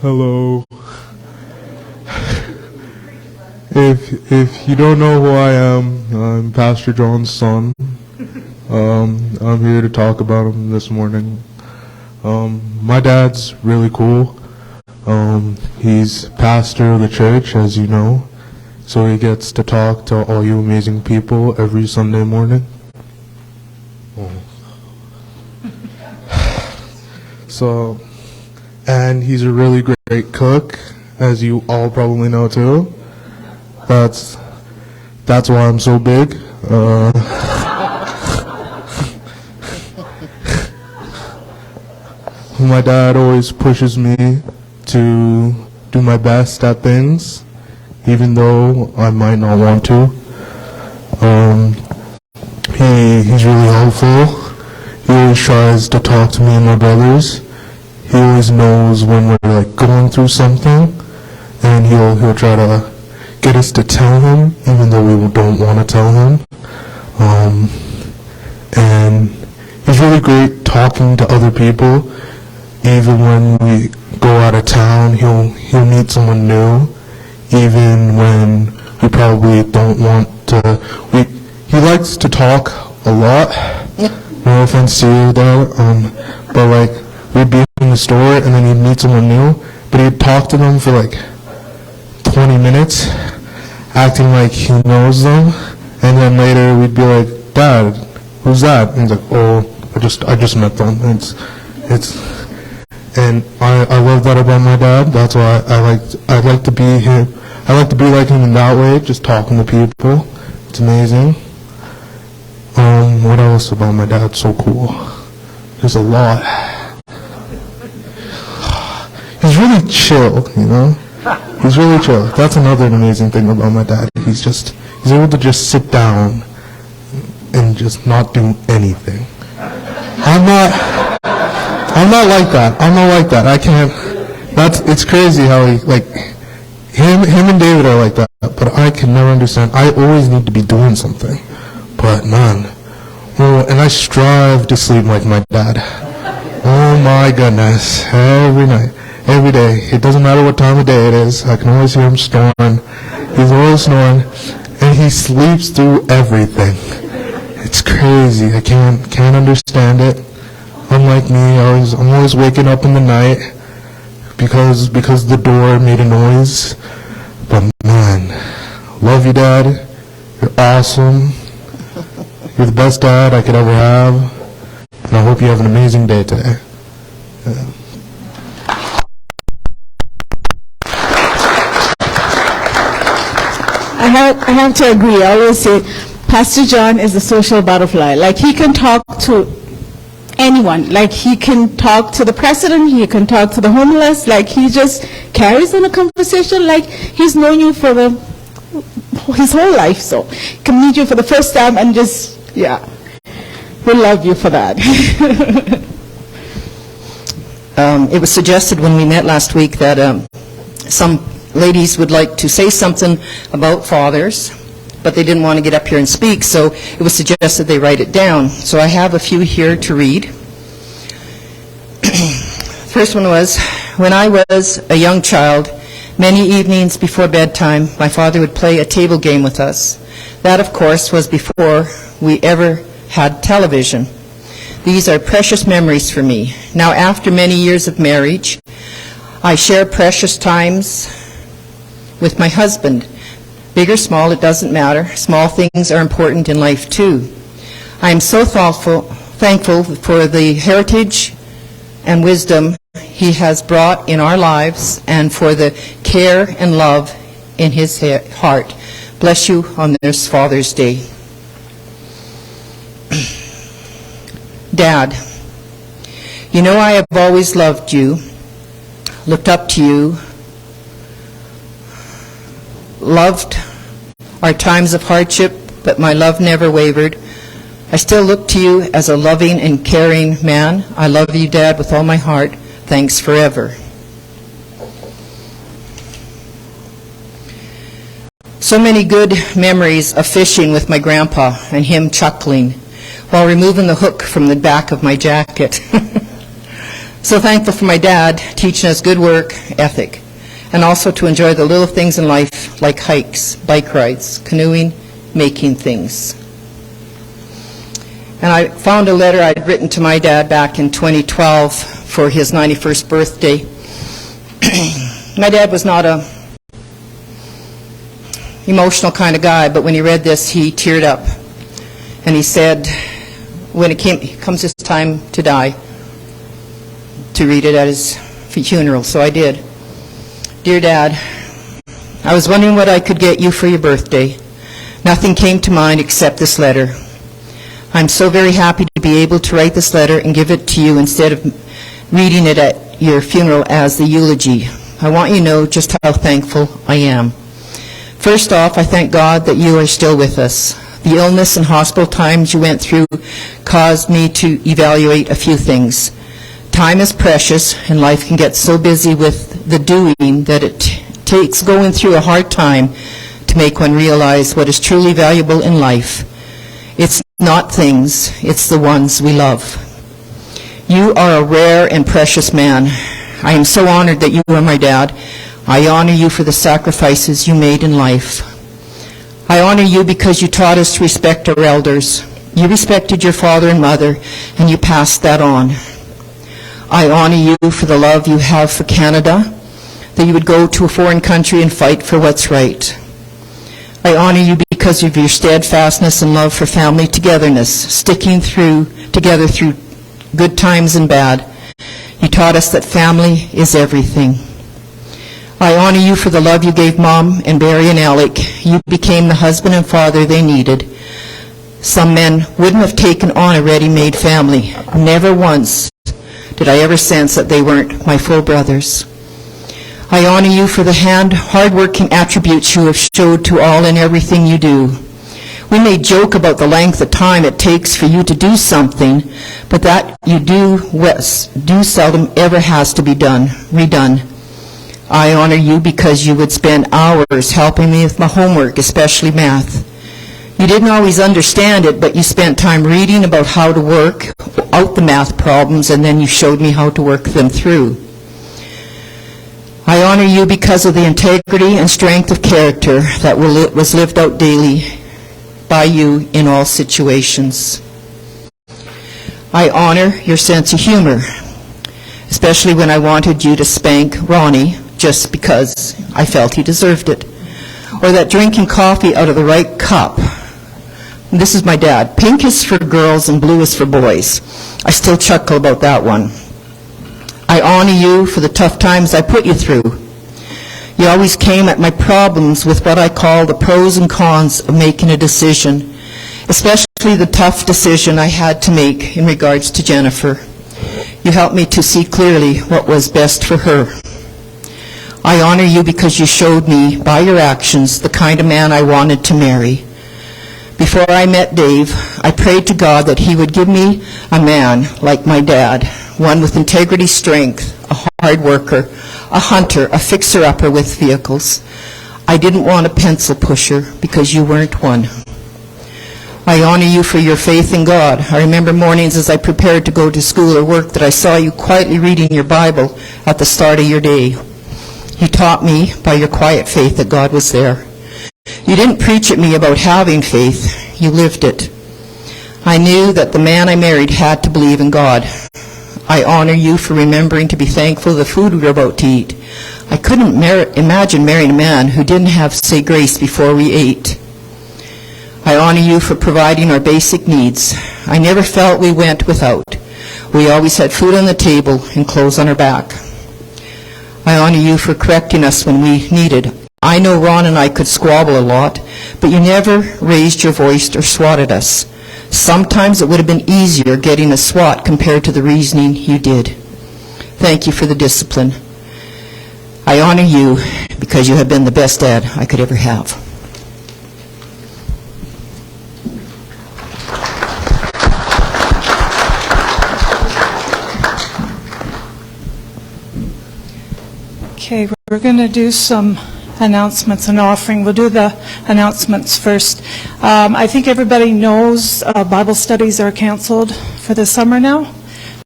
Hello. If you don't know who I am, I'm Pastor John's son. I'm here to talk about him this morning. My dad's really cool. He's pastor of the church, as you know, so he gets to talk to all you amazing people every Sunday morning. So, and he's a really great cook, as you all probably know too. That's why I'm so big. My dad always pushes me to do my best at things, even though I might not want to. He's really helpful. He always tries to talk to me and my brothers. He always knows when we're like going through something, and he'll try to get us to tell him, even though we don't want to tell him. And he's really great talking to other people. Even when we go out of town, he'll meet someone new, even when we probably don't want to. He likes to talk a lot. No offense to you there, but like we'd be in the store and then he'd meet someone new, but he'd talk to them for like 20 minutes, acting like he knows them, and then later we'd be like, "Dad, who's that?" And he's like, "Oh, I just met them." And I love that about my dad. That's why I'd like to be him. I like to be like him in that way, just talking to people. It's amazing. What else about my dad? So cool. There's a lot. He's really chill, you know? He's really chill. That's another amazing thing about my dad. He's able to just sit down and just not do anything. I'm not like that. I'm not like that. I can't. It's crazy how he, like, him and David are like that, but I can never understand. I always need to be doing something, but man. Oh, and I strive to sleep like my dad. Oh my goodness. Every night. Every day. It doesn't matter what time of day it is. I can always hear him snoring. He's always snoring. And he sleeps through everything. It's crazy. I can't understand it. Unlike me, I'm always waking up in the night because the door made a noise. But man, love you, Dad. You're awesome. You're the best dad I could ever have. And I hope you have an amazing day today. Yeah. I have to agree. I always say Pastor John is a social butterfly. Like, he can talk to anyone. Like, he can talk to the president, he can talk to the homeless. Like, he just carries on a conversation like he's known you for his whole life. So he can meet you for the first time and just, yeah, we love you for that. It was suggested when we met last week that some ladies would like to say something about fathers, but they didn't want to get up here and speak, so it was suggested they write it down. So I have a few here to read. First one was, when I was a young child, many evenings before bedtime, my father would play a table game with us. That, of course, was before we ever had television. These are precious memories for me. Now, after many years of marriage, I share precious times with my husband. Big or small, it doesn't matter. Small things are important in life too. I am so thankful for the heritage and wisdom he has brought in our lives and for the care and love in his heart. Bless you on this Father's Day. Dad, you know I have always loved you, looked up to you, loved our times of hardship, but my love never wavered. I still look to you as a loving and caring man. I love you, Dad, with all my heart. Thanks forever. So many good memories of fishing with my grandpa and him chuckling while removing the hook from the back of my jacket. So thankful for my dad teaching us good work ethic, and also to enjoy the little things in life like hikes, bike rides, canoeing, making things. And I found a letter I'd written to my dad back in 2012 for his 91st birthday. My dad was not a emotional kind of guy, but when he read this, he teared up. And he said, when it comes his time to die, to read it at his funeral. So I did. Dear Dad, I was wondering what I could get you for your birthday. Nothing came to mind except this letter. I'm so very happy to be able to write this letter and give it to you instead of reading it at your funeral as the eulogy. I want you to know just how thankful I am. First off, I thank God that you are still with us. The illness and hospital times you went through caused me to evaluate a few things. Time is precious, and life can get so busy with the doing that it takes going through a hard time to make one realize what is truly valuable in life. It's not things, it's the ones we love. You are a rare and precious man. I am so honored that you are my dad. I honor you for the sacrifices you made in life. I honor you because you taught us to respect our elders. You respected your father and mother, and you passed that on. I honor you for the love you have for Canada, that you would go to a foreign country and fight for what's right. I honor you because of your steadfastness and love for family togetherness, sticking together through good times and bad. You taught us that family is everything. I honor you for the love you gave Mom and Barry and Alec. You became the husband and father they needed. Some men wouldn't have taken on a ready-made family. Never once did I ever sense that they weren't my full brothers. I honor you for the hard-working attributes you have showed to all and everything you do. We may joke about the length of time it takes for you to do something, but that you do seldom ever has to be redone. I honor you because you would spend hours helping me with my homework, especially math. You didn't always understand it, but you spent time reading about how to work out the math problems, and then you showed me how to work them through. I honor you because of the integrity and strength of character that was lived out daily by you in all situations. I honor your sense of humor, especially when I wanted you to spank Ronnie just because I felt he deserved it, or that drinking coffee out of the right cup. And this is my dad. Pink is for girls and blue is for boys. I still chuckle about that one. I honor you for the tough times I put you through. You always came at my problems with what I call the pros and cons of making a decision, especially the tough decision I had to make in regards to Jennifer. You helped me to see clearly what was best for her. I honor you because you showed me by your actions the kind of man I wanted to marry. Before I met Dave, I prayed to God that he would give me a man like my dad, one with integrity, strength, a hard worker, a hunter, a fixer-upper with vehicles. I didn't want a pencil pusher because you weren't one. I honor you for your faith in God. I remember mornings as I prepared to go to school or work that I saw you quietly reading your Bible at the start of your day. You taught me by your quiet faith that God was there. You didn't preach at me about having faith. You lived it. I knew that the man I married had to believe in God. I honor you for remembering to be thankful for the food we were about to eat. I couldn't imagine marrying a man who didn't have to say grace before we ate. I honor you for providing our basic needs. I never felt we went without. We always had food on the table and clothes on our back. I honor you for correcting us when we needed. I know Ron and I could squabble a lot, but you never raised your voice or swatted us. Sometimes it would have been easier getting a swat compared to the reasoning you did. Thank you for the discipline. I honor you because you have been the best dad I could ever have. Okay, we're going to do some announcements and offering. We'll do the announcements first. I think everybody knows Bible studies are canceled for the summer now.